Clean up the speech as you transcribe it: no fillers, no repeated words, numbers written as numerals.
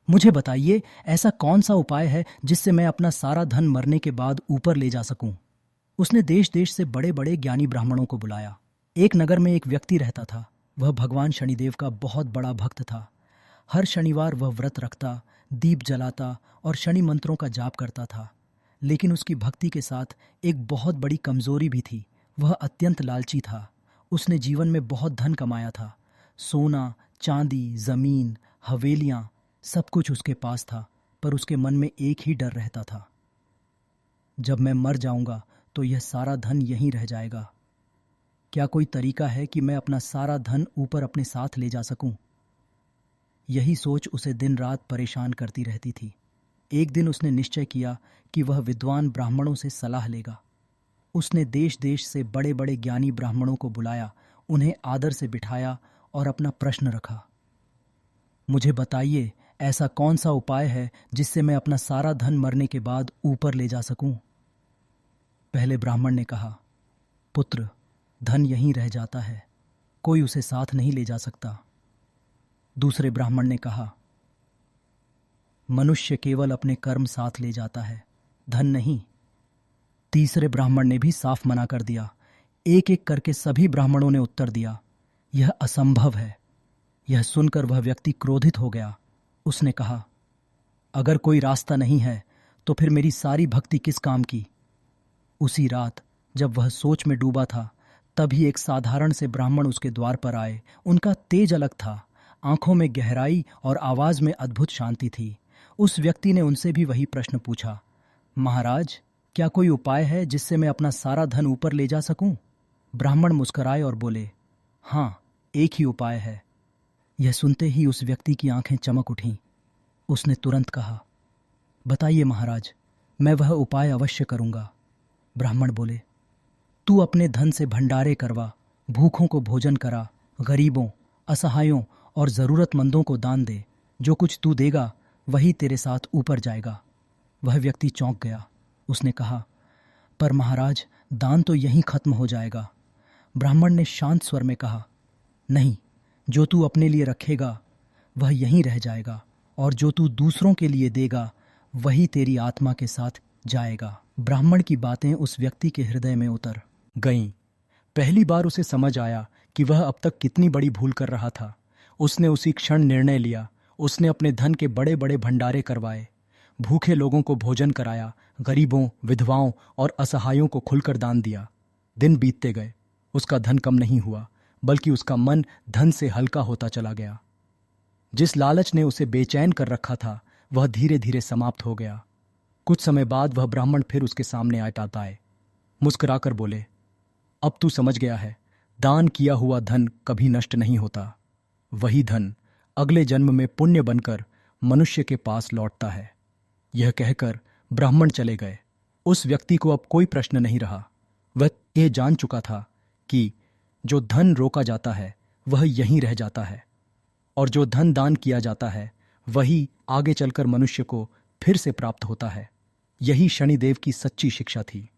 मुझे बताइए, ऐसा कौन सा उपाय है जिससे मैं अपना सारा धन मरने के बाद ऊपर ले जा सकूं। उसने देश देश से बड़े बड़े ज्ञानी ब्राह्मणों को बुलाया। एक नगर में एक व्यक्ति रहता था। वह भगवान शनिदेव का बहुत बड़ा भक्त था। हर शनिवार वह व्रत रखता, दीप जलाता और शनि मंत्रों का जाप करता था। लेकिन उसकी भक्ति के साथ एक बहुत बड़ी कमजोरी भी थी। वह अत्यंत लालची था। उसने जीवन में बहुत धन कमाया था। सोना, चांदी, जमीन, हवेलियां, सब कुछ उसके पास था। पर उसके मन में एक ही डर रहता था, जब मैं मर जाऊंगा तो यह सारा धन यहीं रह जाएगा। क्या कोई तरीका है कि मैं अपना सारा धन ऊपर अपने साथ ले जा सकूं? यही सोच उसे दिन रात परेशान करती रहती थी। एक दिन उसने निश्चय किया कि वह विद्वान ब्राह्मणों से सलाह लेगा। उसने देश देश से बड़े बड़े ज्ञानी ब्राह्मणों को बुलाया, उन्हें आदर से बिठाया और अपना प्रश्न रखा। मुझे बताइए, ऐसा कौन सा उपाय है जिससे मैं अपना सारा धन मरने के बाद ऊपर ले जा सकूं? पहले ब्राह्मण ने कहा, पुत्र, धन यहीं रह जाता है, कोई उसे साथ नहीं ले जा सकता। दूसरे ब्राह्मण ने कहा, मनुष्य केवल अपने कर्म साथ ले जाता है, धन नहीं। तीसरे ब्राह्मण ने भी साफ मना कर दिया। एक एक करके सभी ब्राह्मणों ने उत्तर दिया, यह असंभव है। यह सुनकर वह व्यक्ति क्रोधित हो गया। उसने कहा, अगर कोई रास्ता नहीं है तो फिर मेरी सारी भक्ति किस काम की। उसी रात जब वह सोच में डूबा था, तभी एक साधारण से ब्राह्मण उसके द्वार पर आए। उनका तेज अलग था, आंखों में गहराई और आवाज में अद्भुत शांति थी। उस व्यक्ति ने उनसे भी वही प्रश्न पूछा, महाराज, क्या कोई उपाय है जिससे मैं अपना सारा धन ऊपर ले जा सकूं? ब्राह्मण मुस्कुराए और बोले, हाँ, एक ही उपाय है। यह सुनते ही उस व्यक्ति की आंखें चमक उठीं। उसने तुरंत कहा, बताइए महाराज, मैं वह उपाय अवश्य करूंगा। ब्राह्मण बोले, तू अपने धन से भंडारे करवा, भूखों को भोजन करा, गरीबों, असहायों और जरूरतमंदों को दान दे। जो कुछ तू देगा वही तेरे साथ ऊपर जाएगा। वह व्यक्ति चौंक गया। उसने कहा, पर महाराज, दान तो यहीं खत्म हो जाएगा। ब्राह्मण ने शांत स्वर में कहा, नहीं, जो तू अपने लिए रखेगा वह यहीं रह जाएगा, और जो तू दूसरों के लिए देगा वही तेरी आत्मा के साथ जाएगा। ब्राह्मण की बातें उस व्यक्ति के हृदय में उतर गईं। पहली बार उसे समझ आया कि वह अब तक कितनी बड़ी भूल कर रहा था। उसने उसी क्षण निर्णय लिया। उसने अपने धन के बड़े बड़े भंडारे करवाए, भूखे लोगों को भोजन कराया, गरीबों, विधवाओं और असहायों को खुलकर दान दिया। दिन बीतते गए, उसका धन कम नहीं हुआ, बल्कि उसका मन धन से हल्का होता चला गया। जिस लालच ने उसे बेचैन कर रखा था वह धीरे धीरे समाप्त हो गया। कुछ समय बाद वह ब्राह्मण फिर उसके सामने आए, मुस्कुराकर बोले, अब तू समझ गया है, दान किया हुआ धन कभी नष्ट नहीं होता। वही धन अगले जन्म में पुण्य बनकर मनुष्य के पास लौटता है। यह कहकर ब्राह्मण चले गए। उस व्यक्ति को अब कोई प्रश्न नहीं रहा। वह यह जान चुका था कि जो धन रोका जाता है वह यहीं रह जाता है, और जो धन दान किया जाता है वही आगे चलकर मनुष्य को फिर से प्राप्त होता है। यही शनिदेव की सच्ची शिक्षा थी।